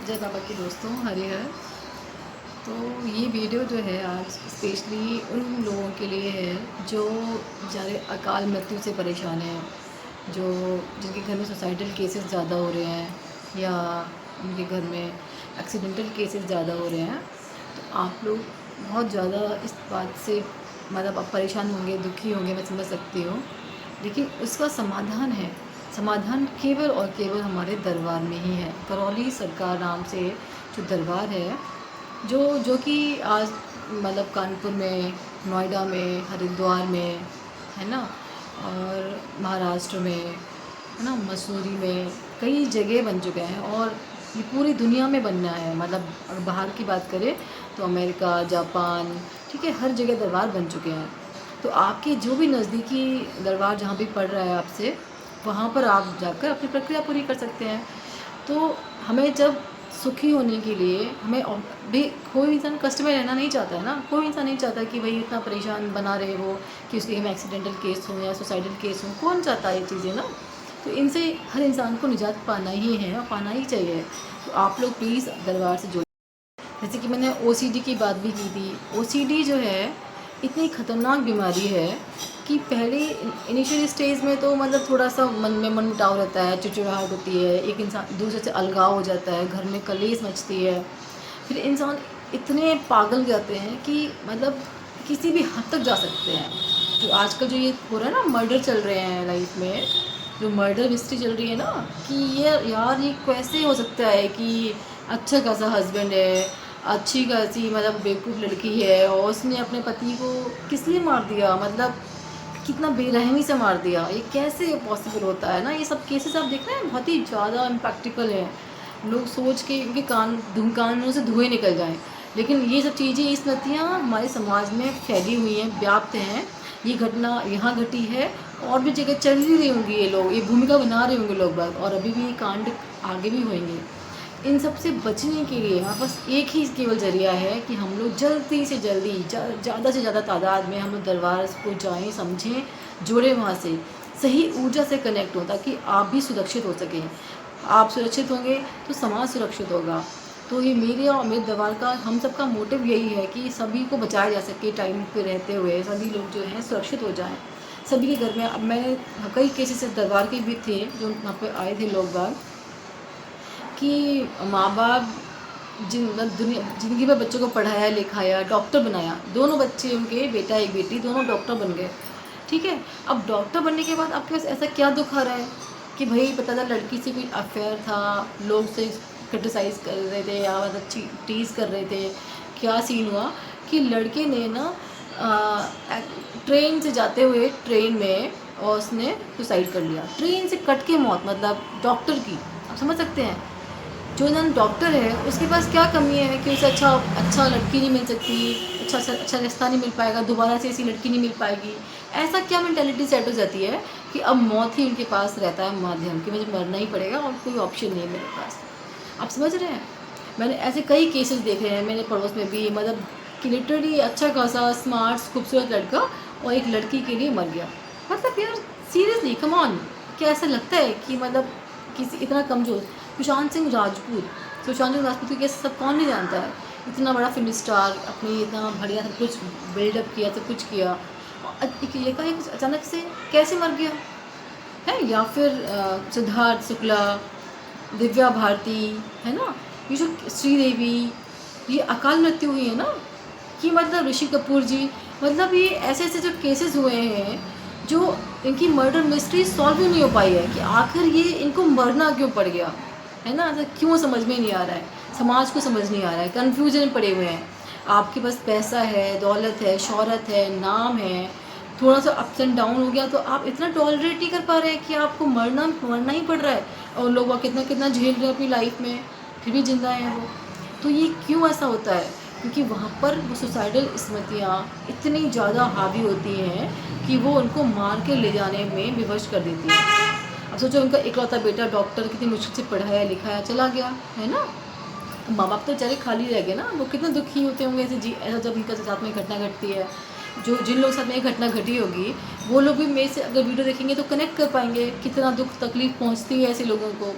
जय बाबा के दोस्तों, हरिहर। तो ये वीडियो जो है आज स्पेशली उन लोगों के लिए है जो बेचारे अकाल मृत्यु से परेशान हैं, जो जिनके घर में सुसाइडल केसेस ज़्यादा हो रहे हैं या उनके घर में एक्सीडेंटल केसेस ज़्यादा हो रहे हैं। तो आप लोग बहुत ज़्यादा इस बात से मतलब आप परेशान होंगे, दुखी होंगे, मैं समझ सकती हूँ। लेकिन उसका समाधान है। समाधान केवल और केवल हमारे दरबार में ही है। करौली सरकार नाम से जो दरबार है, जो कि आज मतलब कानपुर में, नोएडा में, हरिद्वार में, है ना, और महाराष्ट्र में, है ना, मसूरी में, कई जगह बन चुके हैं और ये पूरी दुनिया में बनना है। मतलब अगर बाहर की बात करें तो अमेरिका, जापान, ठीक है, हर जगह दरबार बन चुके हैं। तो आपके जो भी नज़दीकी दरबार जहाँ भी पड़ रहा है आपसे, वहाँ पर आप जाकर अपनी प्रक्रिया पूरी कर सकते हैं। तो हमें जब सुखी होने के लिए हमें भी कोई इंसान कष्ट में रहना नहीं चाहता है ना। कोई इंसान नहीं चाहता कि भाई इतना परेशान बना रहे वो कि उसके में एक्सीडेंटल केस हो या सुसाइडल केस हो। कौन चाहता है ये चीज़ें ना। तो इनसे हर इंसान को निजात पाना ही है और पाना ही चाहिए। तो आप लोग प्लीज़ दरबार से जुड़े। जैसे कि मैंने ओसीडी की बात भी की थी। ओसीडी जो है इतनी ख़तरनाक बीमारी है कि पहले इनिशियल स्टेज में तो मतलब थोड़ा सा मन में मनमुटाव रहता है, चिड़चिड़ाहट होती है, एक इंसान दूसरे से अलगाव हो जाता है, घर में कलेश मचती है। फिर इंसान इतने पागल जाते हैं कि मतलब किसी भी हद तक जा सकते हैं। जो आजकल जो ये हो रहा है ना, मर्डर चल रहे हैं लाइफ में, जो मर्डर मिस्ट्री चल रही है ना, कि ये यार ये कैसे हो सकता है कि अच्छा खासा हस्बैंड है, अच्छी खासी मतलब बेवकूफ़ लड़की है और उसने अपने पति को किस लिए मार दिया, मतलब कितना बेरहमी से मार दिया। ये कैसे पॉसिबल होता है ना। ये सब केसेस आप देख रहे हैं, बहुत ही ज़्यादा इम्प्रैक्टिकल है। लोग सोच के इनके कानों से धुएँ निकल जाएँ। लेकिन ये सब चीज़ें, ये स्मृतियाँ हमारे समाज में फैली हुई हैं, व्याप्त हैं। ये घटना यहाँ घटी है और भी जगह चल ही रही होंगी। ये लोग ये भूमिका बना रहे होंगे लोग बाग, और अभी भी ये कांड आगे भी होंगे। इन सब से बचने के लिए हमारे पास एक ही केवल ज़रिया है कि हम लोग जल्दी से जल्दी ज़्यादा से ज़्यादा तादाद में हम लोग दरबार को जाएं, समझें, जुड़ें वहाँ से, सही ऊर्जा से कनेक्ट हों, ताकि आप भी सुरक्षित हो सकें। आप सुरक्षित होंगे तो समाज सुरक्षित होगा। तो ये मेरे और मेरे दरबार का, हम सबका मोटिव यही है कि सभी को बचाया जा सके, टाइम पे रहते हुए सभी लोग जो हैं सुरक्षित हो जाएं। सभी के घर में, अब मैं कई केसेस दरबार के भी थे जो वहाँ पे आए थे लोग बाग, कि माँ बाप ज़िंदगी भर बच्चों को पढ़ाया लिखाया, डॉक्टर बनाया, दोनों बच्चे उनके, बेटा एक बेटी, दोनों डॉक्टर बन गए। ठीक है, अब डॉक्टर बनने के बाद आपके पास ऐसा क्या दुख आ रहा है कि भाई पता था लड़की से कोई अफेयर था, लोग से क्रिटिसाइज़ कर रहे थे या मतलब टीज़ कर रहे थे। क्या सीन हुआ कि लड़के ने ना ट्रेन से जाते हुए, ट्रेन में, और उसने सुसाइड कर लिया। ट्रेन से कट के मौत, मतलब डॉक्टर की, आप समझ सकते हैं। जो नन डॉक्टर है उसके पास क्या कमी है कि उसे अच्छा लड़की नहीं मिल सकती, अच्छा रिश्ता नहीं मिल पाएगा, दोबारा से ऐसी लड़की नहीं मिल पाएगी। ऐसा क्या मेंटालिटी सेट हो जाती है कि अब मौत ही उनके पास रहता है माध्यम, कि मुझे मरना ही पड़ेगा और कोई ऑप्शन नहीं है मेरे पास। आप समझ रहे हैं। मैंने ऐसे कई केसेस देखे हैं मेरे पड़ोस में भी, मतलब कि लिटरली अच्छा खासा स्मार्ट खूबसूरत लड़का और एक लड़की के लिए मर गया। मतलब यार सीरियसली कम ऑन, क्या ऐसा लगता है कि मतलब किसी इतना कमज़ोर। सुशांत सिंह राजपूत को कैसे सब कौन नहीं जानता है। इतना बड़ा फिल्म स्टार, अपनी इतना बढ़िया सब कुछ बिल्डअप किया, सब कुछ किया, और एक अचानक से कैसे मर गया है। या फिर सिद्धार्थ शुक्ला, दिव्या भारती, है ना, ये जो श्रीदेवी, ये अकाल मृत्यु हुई है ना, कि मतलब ऋषि कपूर जी, मतलब ये ऐसे ऐसे जो केसेस हुए हैं जो इनकी मर्डर मिस्ट्री सॉल्व ही नहीं हो पाई है कि आखिर ये इनको मरना क्यों पड़ गया, है ना। तो क्यों समझ में नहीं आ रहा है, समाज को समझ नहीं आ रहा है, कन्फ्यूजन में पड़े हुए हैं। आपके पास पैसा है, दौलत है, शोहरत है, नाम है, थोड़ा सा अप्स एंड डाउन हो गया तो आप इतना टॉलरेट नहीं कर पा रहे हैं कि आपको मरना ही पड़ रहा है। और लोग वो कितना कितना झेल रहे हैं अपनी लाइफ में, फिर भी जिंदा हैं वो। तो ये क्यों ऐसा होता है, क्योंकि वहाँ पर वो सुसाइडल स्मृतियाँ इतनी ज़्यादा हावी होती हैं कि वो उनको मार के ले जाने में विवश कर देती है। अब सोचो, उनका इकलौता बेटा डॉक्टर, कितनी मुश्किल से पढ़ाया लिखाया चला गया, है ना। माँ बाप तो बेचारे खाली रह गए ना, वो कितने दुखी होते होंगे ऐसा जब उनके साथ में घटना घटती है। जो जिन लोगों के साथ में ये घटना घटी होगी, वो लोग भी मेरे से अगर वीडियो देखेंगे तो कनेक्ट कर पाएंगे, कितना दुख तकलीफ़ पहुँचती है ऐसे लोगों को।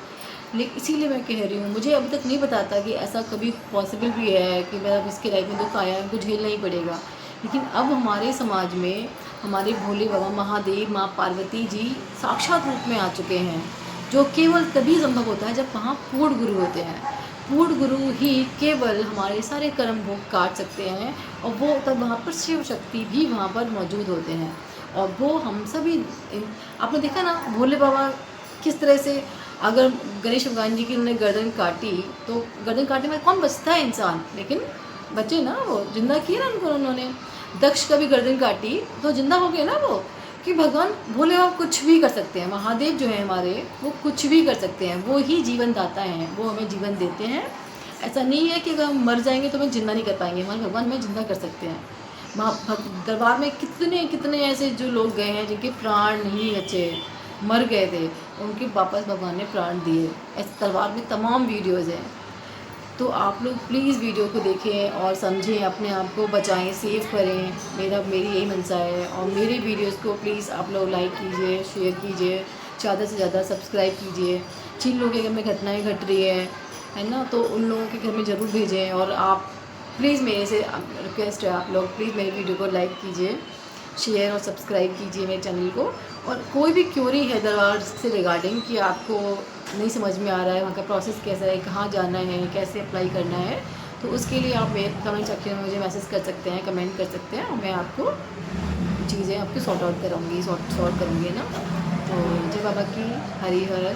लेकिन इसीलिए मैं कह रही हूँ, मुझे अभी तक नहीं बताता कि ऐसा कभी पॉसिबल भी है कि मेरा इसके लाइफ में दुख आया है, उनको झेलना ही पड़ेगा। लेकिन अब हमारे समाज में हमारे भोले बाबा महादेव, माँ पार्वती जी साक्षात रूप में आ चुके हैं, जो केवल तभी संभव होता है जब वहाँ पूर्ण गुरु होते हैं। पूर्ण गुरु ही केवल हमारे सारे कर्म भोग काट सकते हैं, और वो तब वहाँ पर शिव शक्ति भी वहाँ पर मौजूद होते हैं। और वो हम सभी, आपने देखा ना भोले बाबा किस तरह से, अगर गणेश भगवान जी की उन्होंने गर्दन काटी तो गर्दन काटने में कौन बचता है? इंसान। लेकिन बचे ना, वो जिंदा किया ना उनको उन्होंने। दक्ष का भी गर्दन काटी तो जिंदा हो गए ना वो। कि भगवान भोले बाबा कुछ भी कर सकते हैं, महादेव जो है हमारे, वो कुछ भी कर सकते हैं, वो ही जीवन दाता हैं, वो हमें जीवन देते हैं। ऐसा नहीं है कि अगर हम मर जाएंगे तो हमें जिंदा नहीं कर पाएंगे, हमारे भगवान हमें जिंदा कर सकते हैं। दरबार में कितने कितने ऐसे जो लोग गए हैं जिनके प्राण नहीं बचे, मर गए थे, उनके वापस भगवान ने प्राण दिए। ऐसे दरबार में तमाम वीडियोज़ हैं। तो आप लोग प्लीज़ वीडियो को देखें और समझें, अपने आप को बचाएं, सेव करें। मेरी यही मंशा है। और मेरी वीडियोस को प्लीज़ आप लोग लाइक कीजिए, शेयर कीजिए, ज़्यादा से ज़्यादा सब्सक्राइब कीजिए। जिन लोगों के घर में घटनाएं घट रही है ना, तो उन लोगों के घर में ज़रूर भेजें। और आप प्लीज़, मेरे से रिक्वेस्ट है, आप लोग प्लीज़ मेरी वीडियो को लाइक कीजिए, शेयर और सब्सक्राइब कीजिए मेरे चैनल को। और कोई भी क्यूरी है दरबार से रिगार्डिंग कि आपको नहीं समझ में आ रहा है वहाँ का प्रोसेस कैसा है, कहाँ जाना है, कैसे अप्लाई करना है, तो उसके लिए आप मेरे कमेंट सेक्शन में मुझे मैसेज कर सकते हैं, कमेंट कर सकते हैं, और मैं आपको चीज़ें आपकी सॉर्ट आउट कराऊँगी, सॉर्ट करूँगी ना। तो जय बाबा की हरि हर